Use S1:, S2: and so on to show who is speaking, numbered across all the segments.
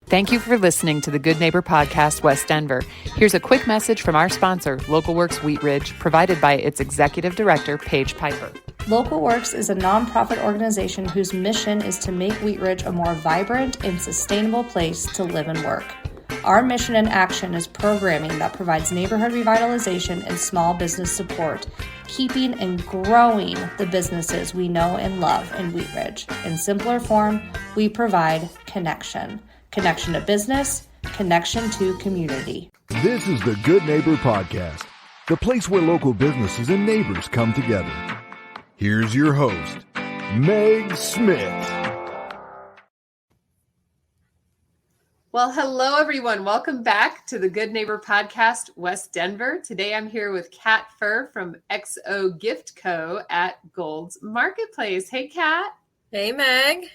S1: Thank you for listening to the Good Neighbor Podcast, West Denver. Here's a quick message from our sponsor, Local Works Wheat Ridge, provided by its Executive Director, Paige Piper.
S2: Local Works is a nonprofit organization whose mission is to make Wheat Ridge a more vibrant and sustainable place to live and work. Our mission and action is programming that provides neighborhood revitalization and small business support, keeping and growing the businesses we know and love in Wheat Ridge. In simpler form, we provide connection. Connection to business, connection to community.
S3: This is the Good Neighbor Podcast, the place where local businesses and neighbors come together. Here's your host, Meg Smith.
S1: Well, hello, everyone. Welcome back to the Good Neighbor Podcast, West Denver. Today, I'm here with Kat Furr from XO Gift Co. at Gold's Marketplace. Hey, Kat.
S4: Hey, Meg.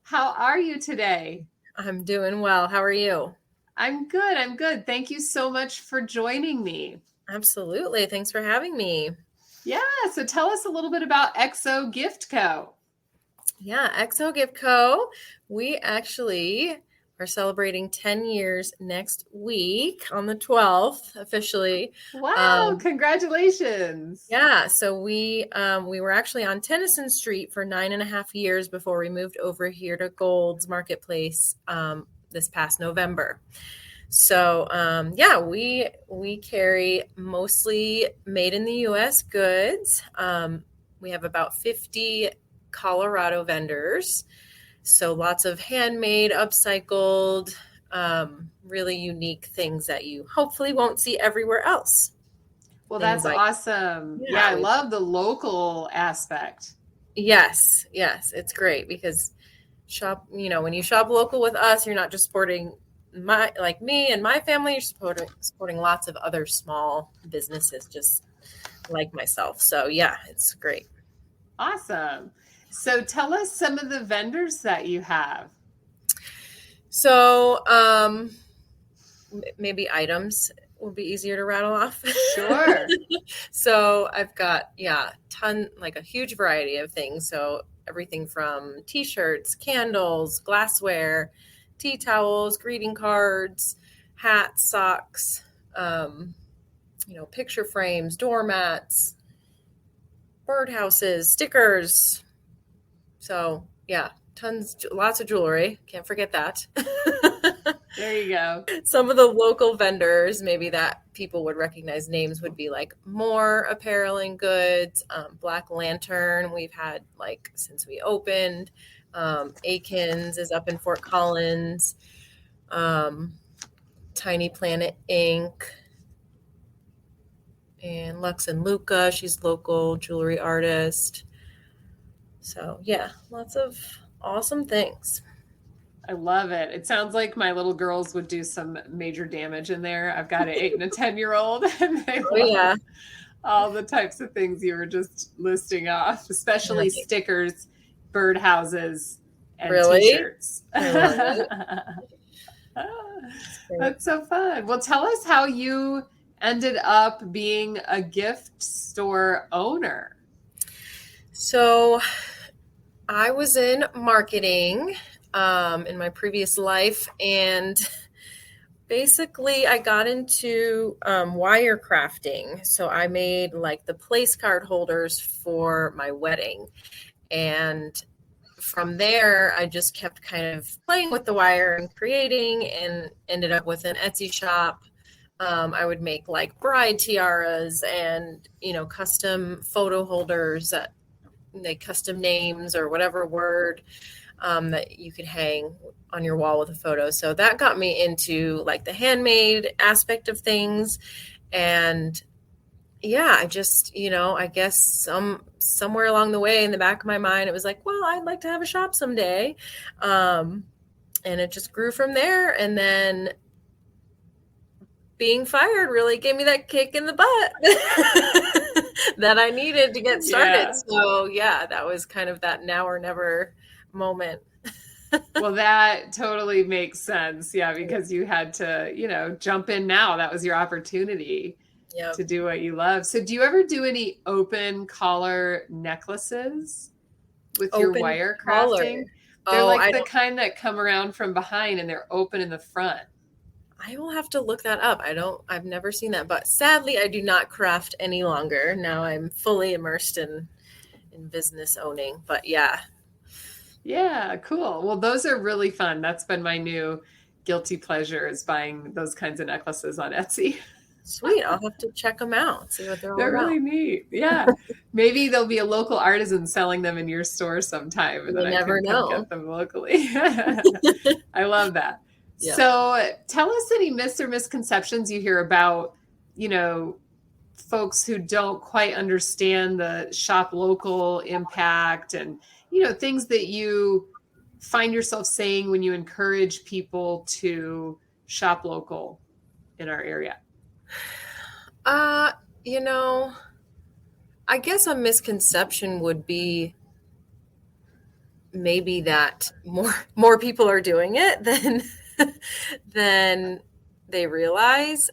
S1: How are you today?
S4: I'm doing well. How are you?
S1: I'm good. Thank you so much for joining me.
S4: Absolutely. Thanks for having me.
S1: Yeah. So tell us a little bit about XO Gift Co.
S4: Yeah, XO Gift Co. We actually are celebrating 10 years next week on the 12th, officially.
S1: Wow. Congratulations.
S4: Yeah. So we were actually on Tennyson Street for 9.5 years before we moved over here to Gold's Marketplace this past November. So, we carry mostly made in the U.S. goods. We have about 50 Colorado vendors. So lots of handmade, upcycled, really unique things that you hopefully won't see everywhere else.
S1: Well, that's awesome. Yeah, I love the local aspect.
S4: Yes, it's great because when you shop local with us, you're not just supporting me and my family, you're supporting lots of other small businesses just like myself. So yeah, it's great.
S1: Awesome. So tell us some of the vendors that you have.
S4: So maybe items will be easier to rattle off.
S1: Sure.
S4: So I've got, a huge variety of things. So everything from tshirts, candles, glassware, tea towels, greeting cards, hats, socks, picture frames, doormats, birdhouses, stickers. So yeah, lots of jewelry. Can't forget that.
S1: There you go.
S4: Some of the local vendors, maybe that people would recognize names, would be like More Apparel and Goods, Black Lantern. We've had since we opened. Aikens is up in Fort Collins. Tiny Planet Inc. And Lux and Luca. She's local jewelry artist. So yeah, lots of awesome things.
S1: I love it. It sounds like my little girls would do some major damage in there. I've got an 8 and a 10-year-old, and they love all the types of things you were just listing off, especially stickers, birdhouses, and t-shirts. That's so fun. Well, tell us how you ended up being a gift store owner.
S4: So I was in marketing in my previous life, and basically I got into wire crafting. So I made the place card holders for my wedding, and from there I just kept kind of playing with the wire and creating, and ended up with an Etsy shop. I would make bride tiaras and custom photo holders that custom names or whatever word that you could hang on your wall with a photo. So that got me into the handmade aspect of things. And yeah, I just, I guess somewhere along the way in the back of my mind, it was well, I'd like to have a shop someday. And it just grew from there. And then being fired really gave me that kick in the butt that I needed to get started. Yeah. So yeah, that was kind of that now or never moment.
S1: Well, that totally makes sense. Yeah, because you had to, jump in now. That was your opportunity to do what you love. So do you ever do any open collar necklaces with your wire crafting? They're like the kind that come around from behind and they're open in the front.
S4: I will have to look that up. I've never seen that, but sadly I do not craft any longer. Now I'm fully immersed in business owning, but yeah.
S1: Yeah, cool. Well, those are really fun. That's been my new guilty pleasure, is buying those kinds of necklaces on Etsy.
S4: Sweet. I'll have to check them out, see what they're all about.
S1: They're really neat. Yeah. Maybe there'll be a local artisan selling them in your store sometime, and then I can come get them locally. I love that. Yeah. So tell us any myths or misconceptions you hear about, folks who don't quite understand the shop local impact, and, things that you find yourself saying when you encourage people to shop local in our area.
S4: I guess a misconception would be maybe that more people are doing it than they realize.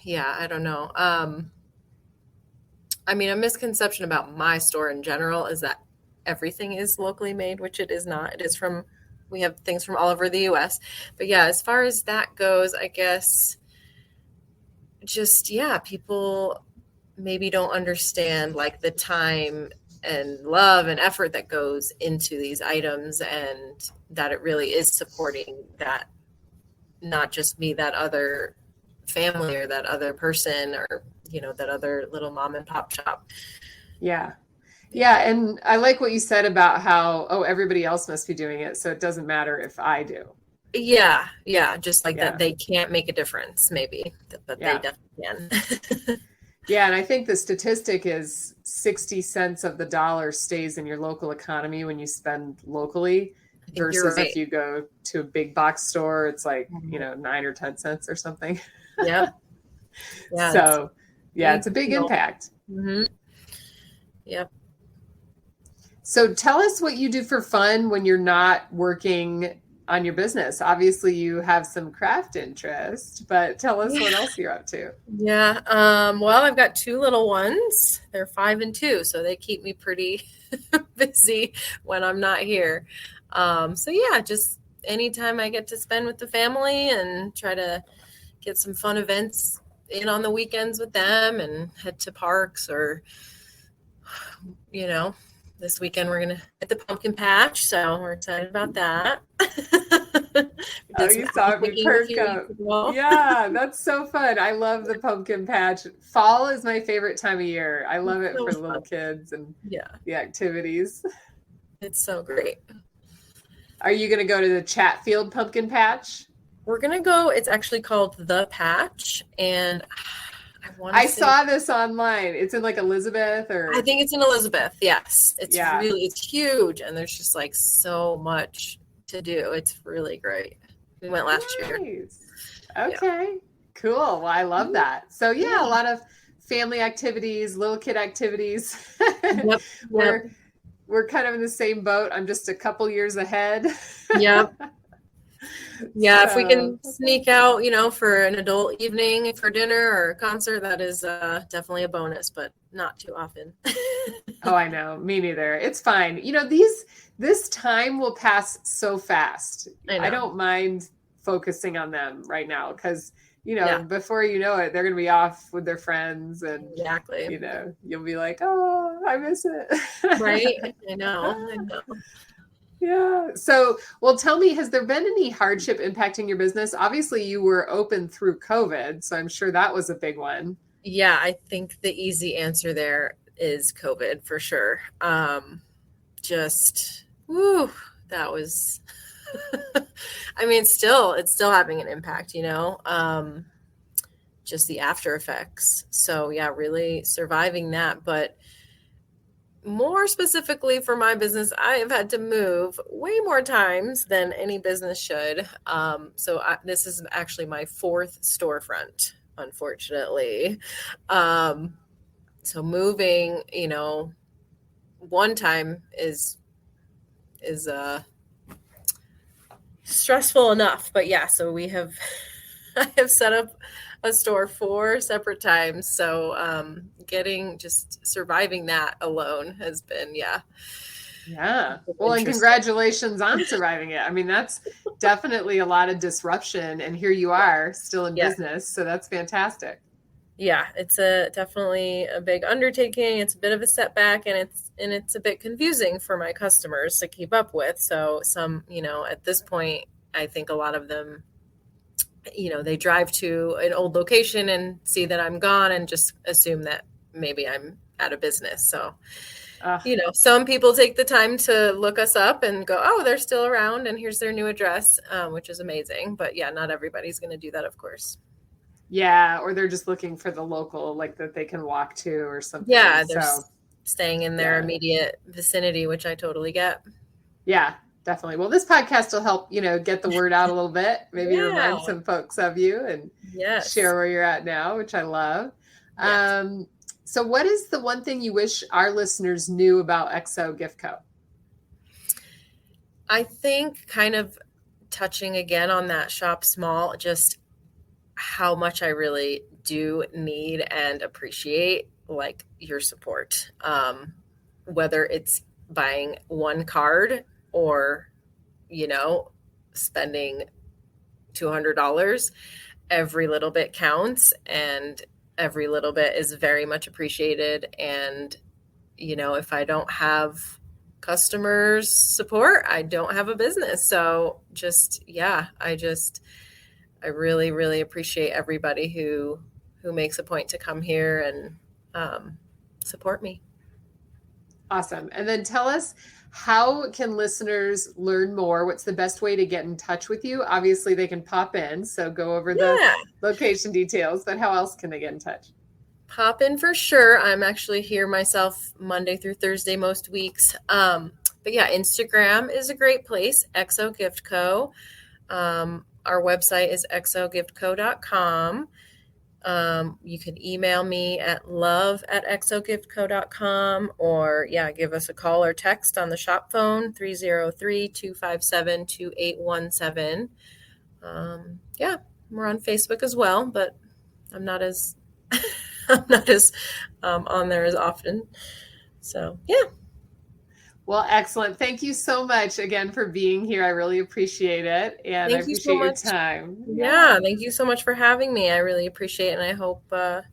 S4: Yeah, I don't know. A misconception about my store in general is that everything is locally made, which it is not. We have things from all over the US. But yeah, as far as that goes, I guess people maybe don't understand like the time and love and effort that goes into these items, and that it really is supporting that, not just me, that other family or that other person, or that other little mom and pop shop.
S1: Yeah. And I like what you said about how, everybody else must be doing it, so it doesn't matter if I do.
S4: Yeah. Just like that they can't make a difference maybe, but they definitely can.
S1: Yeah. And I think the statistic is 60 cents of the dollar stays in your local economy when you spend locally, versus if you go to a big box store, it's like, 9 or 10 cents or something.
S4: Yep. Yeah.
S1: So it's a big impact.
S4: Mm-hmm. Yep.
S1: So tell us what you do for fun when you're not working on your business. Obviously you have some craft interest, but tell us what else you're up to.
S4: Yeah. Well, I've got 2 little ones. They're 5 and 2, so they keep me pretty busy when I'm not here. Just anytime I get to spend with the family and try to get some fun events in on the weekends with them, and head to parks, or, this weekend we're going to hit the pumpkin patch, so we're excited about that.
S1: You saw me perk up. Yeah, that's so fun. I love the pumpkin patch. Fall is my favorite time of year. I love it for the little kids and the activities.
S4: It's so great.
S1: Are you going to go to the Chatfield pumpkin patch?
S4: We're going to go. It's actually called The Patch, and
S1: I saw this online. It's in like Elizabeth, or
S4: I think it's in Elizabeth. Yes. It's huge, and there's just like so much to do. It's really great. We went last year.
S1: Okay. Cool. Well, I love that. So a lot of family activities, little kid activities. Yep. We're kind of in the same boat. I'm just a couple years ahead.
S4: Yep. Yeah, if we can sneak out, for an adult evening for dinner or a concert, that is definitely a bonus, but not too often.
S1: Oh, I know. Me neither. It's fine. This time will pass so fast. I don't mind focusing on them right now, because, before you know it, they're going to be off with their friends, and
S4: exactly.
S1: You'll be like, oh, I miss it.
S4: Right. I know.
S1: Yeah. So, well, tell me, has there been any hardship impacting your business? Obviously, you were open through COVID, so I'm sure that was a big one.
S4: Yeah, I think the easy answer there is COVID for sure. That was, it's still having an impact, just the after effects. So yeah, really surviving that. But more specifically for my business, I have had to move way more times than any business should. This is actually my 4th storefront, unfortunately. So moving, one time is stressful enough, but so I have set up a store 4 separate times. So, surviving that alone has been,
S1: Yeah. Well, and congratulations on surviving it. I mean, that's definitely a lot of disruption, and here you are still in business. So that's fantastic.
S4: Yeah, it's definitely a big undertaking. It's a bit of a setback, and it's a bit confusing for my customers to keep up with. So some, at this point, I think a lot of them, they drive to an old location and see that I'm gone and just assume that maybe I'm out of business. So, some people take the time to look us up and go, oh, they're still around and here's their new address, which is amazing. But yeah, not everybody's going to do that, of course.
S1: Yeah. Or they're just looking for the local, like that they can walk to or something.
S4: Yeah. They're staying in their immediate vicinity, which I totally get.
S1: Yeah, definitely. Well, this podcast will help, get the word out a little bit, maybe remind some folks of you and share where you're at now, which I love. Yes. So what is the one thing you wish our listeners knew about XO Gift Co?
S4: I think kind of touching again on that shop small, just how much I really do need and appreciate like your support. Whether it's buying one card or, spending $200, every little bit counts and every little bit is very much appreciated. And, if I don't have customers support, I don't have a business. So I really, really appreciate everybody who makes a point to come here and support me.
S1: Awesome. And then tell us, how can listeners learn more? What's the best way to get in touch with you? Obviously, they can pop in, so go over the location details, but how else can they get in touch?
S4: Pop in for sure. I'm actually here myself Monday through Thursday most weeks. But yeah, Instagram is a great place, XO Gift Co. Our website is xogiftco.com. You can email me at love@xogiftco.com or give us a call or text on the shop phone 303-257-2817. We're on Facebook as well, but I'm not as on there as often. So
S1: Well, excellent. Thank you so much again for being here. I really appreciate it. And I appreciate your time.
S4: Yeah. Thank you so much for having me. I really appreciate it. And I hope it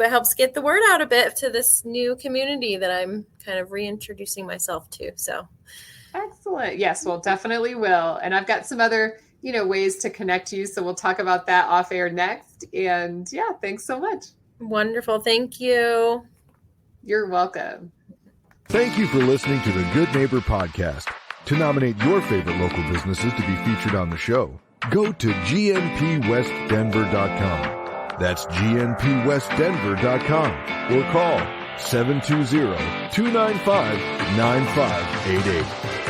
S4: helps get the word out a bit to this new community that I'm kind of reintroducing myself to. So
S1: excellent. Yes, well, definitely will. And I've got some other, ways to connect you. So we'll talk about that off air next. And thanks so much.
S4: Wonderful. Thank you.
S1: You're welcome.
S3: Thank you for listening to the Good Neighbor Podcast. To nominate your favorite local businesses to be featured on the show, go to gnpwestdenver.com. That's gnpwestdenver.com or call 720-295-9588.